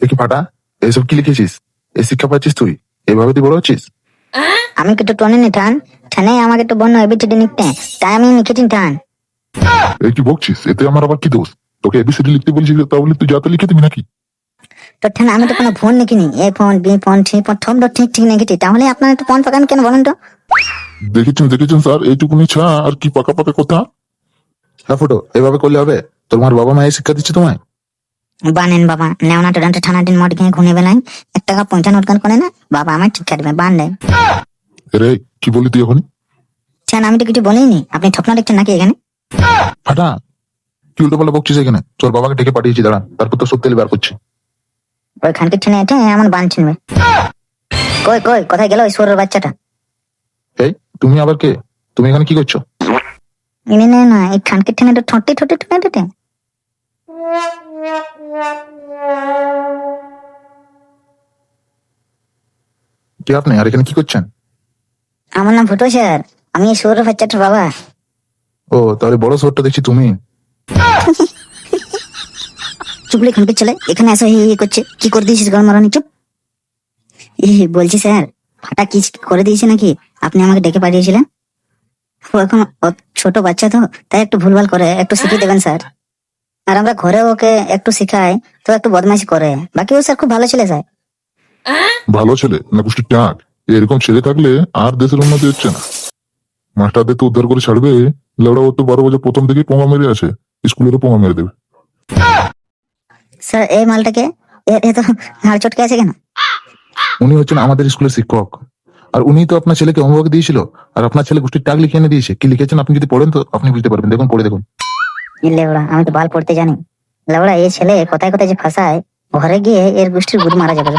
কি ফাটা, এইসব কি লিখেছিস? এই শিক্ষা পাচ্ছিস তুই? এইভাবে তুই বড় হচ্ছিস? আমি একটু টনে নি ঠান ঠানে আমাকে একটু বন্য এবিসিডি লিখতে, তাই আমি লিখেছি ঠান। এই কি বকছিস? এতে আমার আবার কি দোষ? তোকে এবিসিডি লিখতে বলছি তাহলে তুই যাতে লিখে দিবি নাকি? তো ঠান আমি তো কোনো ফোন লিখিনি, A phone B phone C phone সব ঠিক ঠিক লিখেছি, তাহলে আপনার একটু ফোন পাকান কেন বলেন তো? দেখেছেন স্যার, এইটুকুনি ছা আর কি পাকা পাকা কথা। হ্যাঁ ফুটো, এভাবে করলে হবে? তোমার বাবা মা এই শিক্ষা দিচ্ছে তোমায়? বানেন বাবা নেওনা টোডান্টে ঠানাটিন মড খেয়ে ঘুনে বেলায় 1 টাকা 55 করে না বাবা আমার ঠিক কাটবে বান দেয়। রে কি বলি তুই এখন? ঠান আমি তো কিছু বলিনি, আপনি ঠকনা দেখছেন নাকি এখানে? ফাটা, কি উল্টো পাল্টা বকছিস এখানে? তোর বাবাকে ডেকে পাঠিয়েছি, দাঁড়া, তারপর তো সত্যি বার করছি। ওই খানকে ঠেনে এঠে এমন বান ছিনবে। কই কই কোথায় গেল ওই সুরের বাচ্চাটা? এই তুমি আবার কে? তুমি এখানে কি করছো? ইনি না না এই খানকে ঠেনে তো ঠটে ঠটে ঠটে ঠটে। কে আপনি, আর এখানে কি করছেন? আমার নাম ফুটো স্যার, আমি এই সুরের বাচ্চাটার বাবা। ও তাহলে বড় শহরটা দেখছি তুমি। চুপলে খানকে ছেলে এখানে এসে হি হি করছে, কি করে দিয়েছিস গান মারানি? চুপ। বলছি স্যার, ফাটা কি করে দিয়েছে নাকি? আপনি আমাকে ডেকে পাঠিয়েছিলেন। ও এখন ছোট বাচ্চা তো, তাই একটু ভুলভাল করে, একটু শিখিয়ে দেবেন স্যার। আর আমরা ঘরে ওকে একটু শিখাই তো একটু বদমাইশি করে, বাকি ও স্যার খুব ভালো ছেলে স্যার। ভালো ছেলে না গোষ্ঠীর টাক? এরকম ছেলে থাকলে আর দেশের উন্নতি হচ্ছে না। মাস্টারদের তো উদ্ধার করে ছাড়বে, লেবড়া ও তো 12 বছর প্রথম থেকেই পোঙা মেরে আছে, স্কুলেরও পোঙা মেরে দেবে। স্যার এই মালটাকে এ তো হাড় চটকে আছে কেন? উনি হচ্ছেন আমাদের স্কুলের শিক্ষক, আর উনি তো আপনার ছেলেকে হোমওয়ার্ক দিয়েছিল, আর আপনার ছেলে গোষ্ঠীর টাক লিখে এনে দিয়েছে। কি লিখেছেন আপনি যদি পড়েন তো আপনি বুঝতে পারবেন, দেখুন পড়ে দেখুন। লেবড়া আমি তো বাল পড়তে জানি। লেবড়া এই ছেলে কোথায় কোথায় যে ফাঁসায়, ঘরে গিয়ে এর গোষ্ঠীর গুরু মারা যাবে।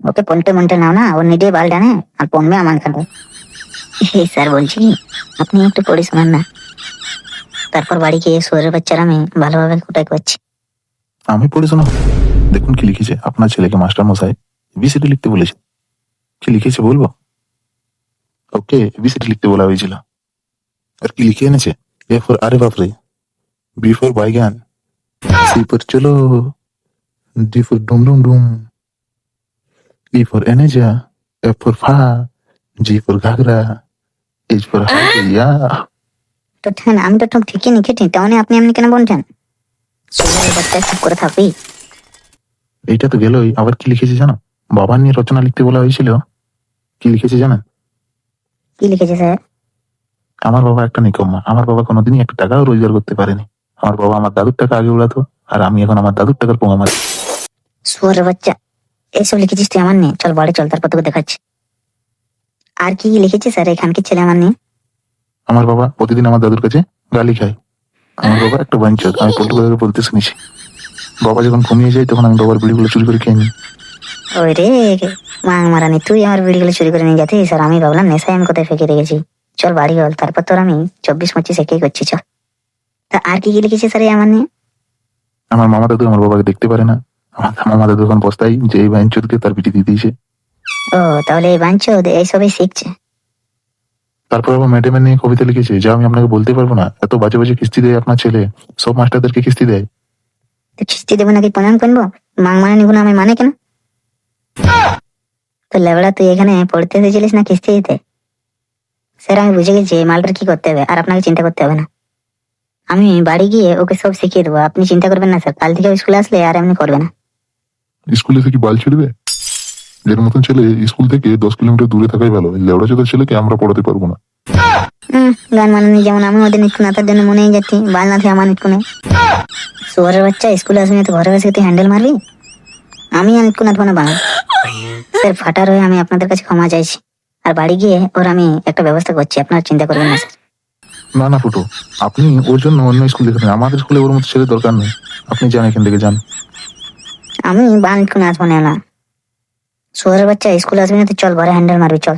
ওকে পন্টে মন্টে নাও না, ও নিজে বাল টানে আর পড়বে আমার খানে। স্যার বলছি আপনি একটু পড়ে শোনান না, তারপর বাড়ি গিয়ে শোয়ের বাচ্চারা আমি ভালোভাবে কোটাই করছি। আমি পড়ে শোনাবো? দেখুন কি লিখেছে আপনার ছেলেকে মাস্টার মশাই এবিসিডি লিখতে বলেছে। কি লিখেছে বলবো? ওকে এবিসিডি লিখতে বলা হয়েছিল, আর কি লিখে এনেছে? এ ফর আরে বাপরে, বি ফর বাইগান, সি ফর চলো, ডি ফর ডুম ডুম ডুম, ই ফর এনেজা, এফ ফর ফা, জি ফর ঘাগরা, এইচ ফর হাইয়া। তো ঠান আমি তো ঠিক ঠিকই লিখেছি, তাহলে আপনি এমনি কেন বলছেন? শোয়ের বাচ্চা চুপ করে থাকবি। এইটা তো গেলই, আবার কি লিখেছে জানো? বাবা নিয়ে রচনা লিখতে বলা হয়েছিল। কি লিখেছে জানেন? কি লিখেছে স্যার? আমার বাবা একটা নিকম্মা, আমার বাবা কোনোদিনই একটা টাকাও রোজগার করতে পারেনি। আমার বাবা আমার দাদুর টাকা আগে উড়াতো, আর আমি এখন আমার দাদুর টাকার পোঙা মারি। শোয়ের বাচ্চা এইসব লিখেছিস তুই আমার নিয়ে? চল বাড়ি চল, তারপর তোকে দেখাচ্ছি। আর কি লিখেছে স্যার এখানকে ছেলে আমার নিয়ে? আমার বাবা প্রতিদিন আমার দাদুর কাছে গালি খায়। আমার বাবা একটা বাঞ্চদ, আমি পল্টু দাদাকে বলতে শুনেছি। বাবা যখন ঘুমিয়ে যায় তখন আমি বাবার বিড়িগুলো চুরি করে খেয়ে নিই। ওই রে মাং মারানি, তুই আমার বিড়িগুলো চুরি করে নিয়ে যাতিস আর আমি ভাবলাম নেশায় আমি কোথায় ফেঁকে রেখেছি। চল বাড়ি হল, তারপর তোর আমি 24-25 একেই করছি চল। তা আর কি কি লিখেছে স্যার আমার নিয়ে? আমার মামা দাদু আমার বাবাকে দেখতে পারে না। আমার মামা দাদু এখন বস্তায় যে এই বাঞ্চদকে তার পিটি দিয়ে দিয়েছে। ও তাহলে এই বাঞ্চদ এইসবই শিখছে। তারপর আবার ম্যাডামের নিয়ে কবিতা লিখেছে, যা আমি আপনাকে বলতে পারবো না। এত বাজে বাজে কিস্তি দেয় আপনার ছেলে, সব মাস্টারদেরকে কিস্তি দেয়। তো খিস্তি দেবো নাকি প্রণাম করবো? মাং মারানি গুলো আমি মানে কেন? তো লেবড়া তুই এখানে পড়তে এসেছিলিস না কিস্তি দিতে? স্যার আমি বুঝে গেছি এই মালটার কি করতে হবে, আর আপনাকে চিন্তা করতে হবে না। আমি বাড়ি গিয়ে ওকে সব শিখিয়ে দেবো, আপনি চিন্তা করবেন না স্যার। কাল থেকে স্কুলে আসলে আর এমনি করবে না। স্কুলে থেকে বাল ছিড়বে? এর মতন ছেলে স্কুল থেকে 10 কিলোমিটার দূরে থাকাই ভালো। এই লেবড়া চোদার ছেলেকে আমরা পড়াতে পারবো না। গান মানানি যেমন আমি ওদের নিচ্ছু না, তার জন্য মনেই যাচ্ছি বাল না থেকে আমার নিচ্ছু নেই। শোয়ারের বাচ্চা স্কুলে আসবি না তো ঘরে বসে তুই হ্যান্ডেল মারবি? আমি আর নিচ্ছু না তোমার বাংলা। স্যার ফাটার হয়ে আমি আপনাদের কাছে ক্ষমা চাইছি, আর বাড়ি গিয়ে ওর আমি একটা ব্যবস্থা করছি, আপনার চিন্তা করবেন না স্যার। না না ফুটো, আপনি ওর জন্য অন্য স্কুল দেখেন, আমাদের স্কুলে ওর মতো ছেলে দরকার নেই। আপনি যান এখান থেকে, যান। আমি বাল নিচ্ছু না আসবো না। শোয়ারের বাচ্চা স্কুলে আসবি না তো চল ঘরে হ্যান্ডেল মারবি চল।